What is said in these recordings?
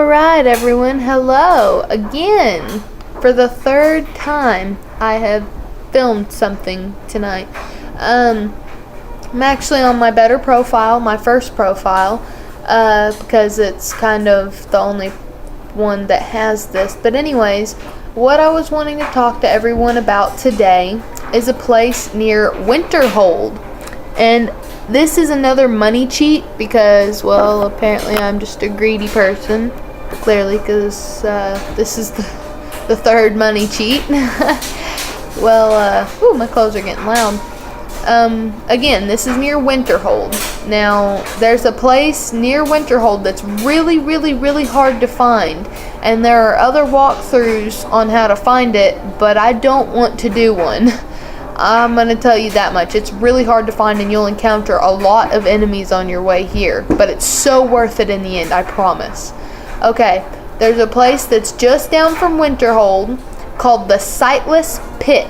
Alright everyone, hello again. For the third time I have filmed something tonight. I'm actually on my better profile, my first profile, because it's kind of the only one that has this. But anyways, what I was wanting to talk to everyone about today is a place near Winterhold. And this is another money cheat because, well, apparently I'm just a greedy person. Clearly, because this is the third money cheat. Well, ooh, my clothes are getting loud. Again, this is near Winterhold. Now, there's a place near Winterhold that's really, really, really hard to find. And there are other walkthroughs on how to find it, but I don't want to do one. I'm going to tell you that much. It's really hard to find and you'll encounter a lot of enemies on your way here. But it's so worth it in the end, I promise. Okay, there's a place that's just down from Winterhold called the Sightless Pit.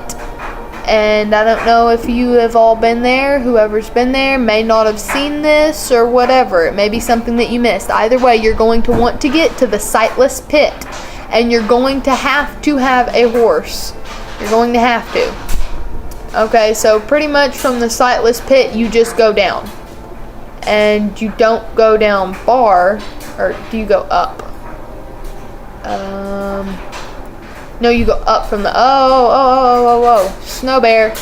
And I don't know if you have all been there. Whoever's been there may not have seen this or whatever. It may be something that you missed. Either way, you're going to want to get to the Sightless Pit. And you're going to have a horse. You're going to have to. Okay, so pretty much from the Sightless Pit, you just go down. And you don't go down far. Or do you go up? No, you go up from the... Oh. Snow Bear.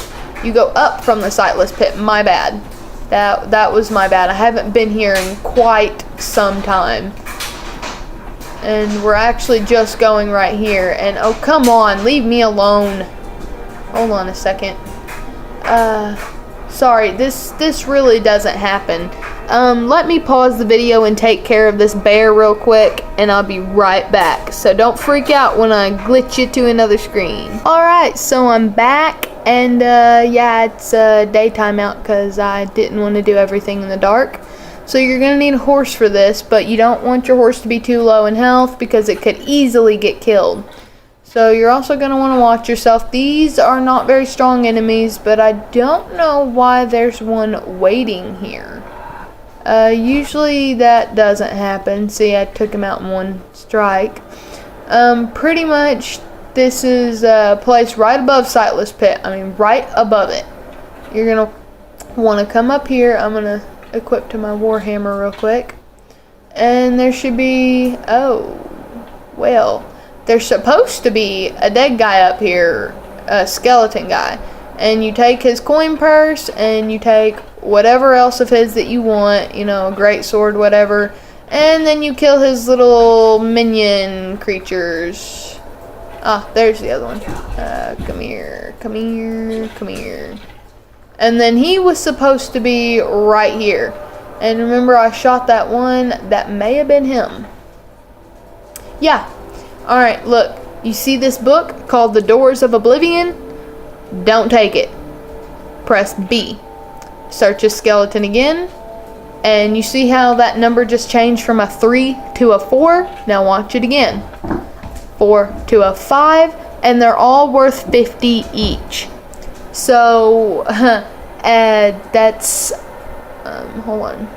You go up from the Sightless Pit. My bad. That was my bad. I haven't been here in quite some time. And we're actually just going right here. And, oh, come on. Leave me alone. Hold on a second. Sorry, this really doesn't happen. Let me pause the video and take care of this bear real quick, and I'll be right back. So don't freak out when I glitch you to another screen. Alright, so I'm back, and yeah, it's daytime out because I didn't want to do everything in the dark. So you're going to need a horse for this, but you don't want your horse to be too low in health because it could easily get killed. So you're also going to want to watch yourself. These are not very strong enemies, but I don't know why there's one waiting here. Usually that doesn't happen. See, I took him out in one strike. Pretty much this is a place right above Sightless Pit. I mean, right above it. You're going to want to come up here. I'm going to equip to my Warhammer real quick. And there should be... Oh, well... There's supposed to be a dead guy up here, a skeleton guy. And you take his coin purse and you take whatever else of his that you want, you know, a great sword, whatever. And then you kill his little minion creatures. Ah, there's the other one. Come here. And then he was supposed to be right here. And remember, I shot that one. That may have been him. Yeah. Alright, look, you see this book called The Doors of Oblivion? Don't take it. Press B. Search a skeleton again. And you see how that number just changed from a 3 to a 4? Now watch it again. 4 to a 5. And they're all worth 50 each. So, that's... hold on.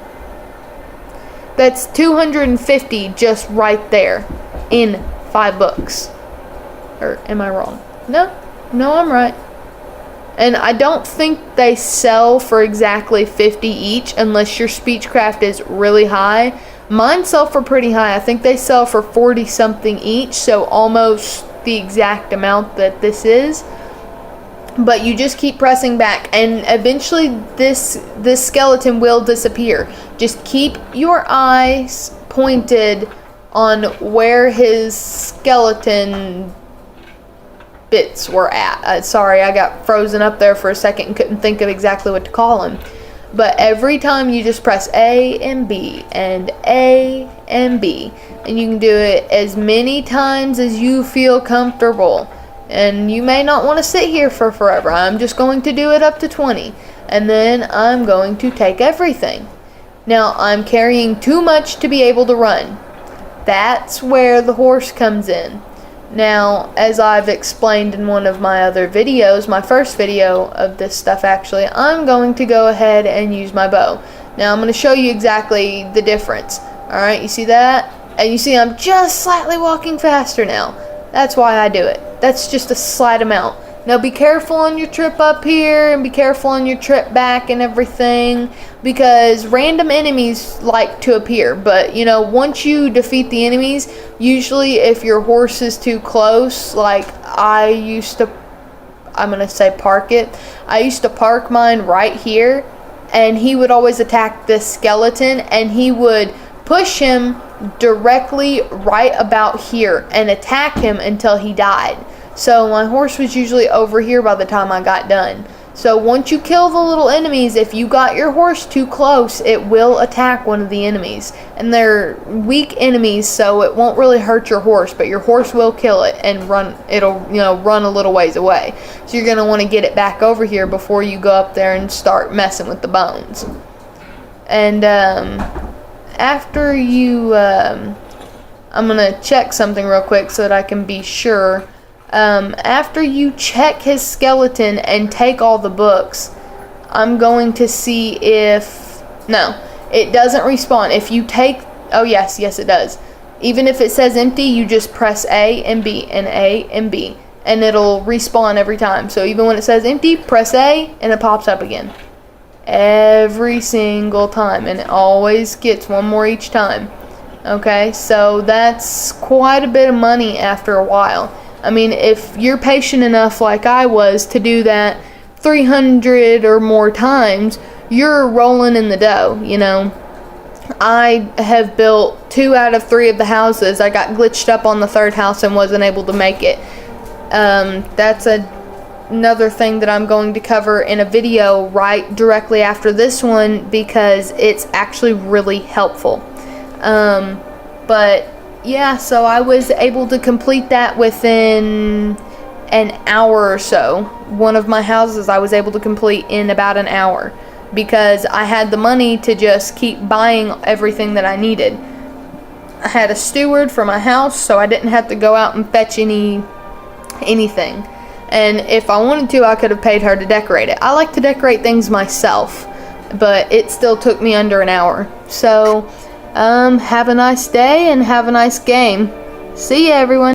That's 250 just right there. In 5 books. Or am I wrong? No, I'm right. And I don't think they sell for exactly 50 each unless your speechcraft is really high. Mine sell for pretty high. I think they sell for 40 something each, so almost the exact amount that this is. But you just keep pressing back and eventually this skeleton will disappear. Just keep your eyes pointed on where his skeleton bits were at. Sorry, I got frozen up there for a second and couldn't think of exactly what to call him. But every time you just press A and B and A and B. And you can do it as many times as you feel comfortable. And you may not want to sit here for forever. I'm just going to do it up to 20. And then I'm going to take everything. Now, I'm carrying too much to be able to run. That's where the horse comes in. Now, as I've explained in one of my other videos, my first video of this stuff actually, I'm going to go ahead and use my bow. Now, I'm going to show you exactly the difference. Alright, you see that? And you see I'm just slightly walking faster now. That's why I do it. That's just a slight amount. Now be careful on your trip up here and be careful on your trip back and everything, because random enemies like to appear. But you know, once you defeat the enemies, usually if your horse is too close, like I'm gonna say park it. I used to park mine right here, and he would always attack this skeleton, and he would push him directly right about here and attack him until he died. So my horse was usually over here by the time I got done. So once you kill the little enemies, if you got your horse too close, it will attack one of the enemies. And they're weak enemies, so it won't really hurt your horse, but your horse will kill it and it'll run a little ways away. So you're going to want to get it back over here before you go up there and start messing with the bones. And after you, I'm going to check something real quick so that I can be sure. After you check his skeleton and take all the books, I'm going to see if... No, it doesn't respawn. If you take... Oh, yes, it does. Even if it says empty, you just press A and B and A and B, and it'll respawn every time. So even when it says empty, press A, and it pops up again. Every single time, and it always gets one more each time. Okay, so that's quite a bit of money after a while. I mean, if you're patient enough like I was to do that 300 or more times, you're rolling in the dough, you know. I have built 2 out of 3 of the houses. I got glitched up on the 3rd house and wasn't able to make it. That's another thing that I'm going to cover in a video right directly after this one, because it's actually really helpful. But yeah, so I was able to complete that within an hour or so. One of my houses I was able to complete in about an hour, because I had the money to just keep buying everything that I needed. I had a steward for my house, so I didn't have to go out and fetch anything. And if I wanted to, I could have paid her to decorate it. I like to decorate things myself, but it still took me under an hour. So have a nice day and have a nice game. See ya, everyone.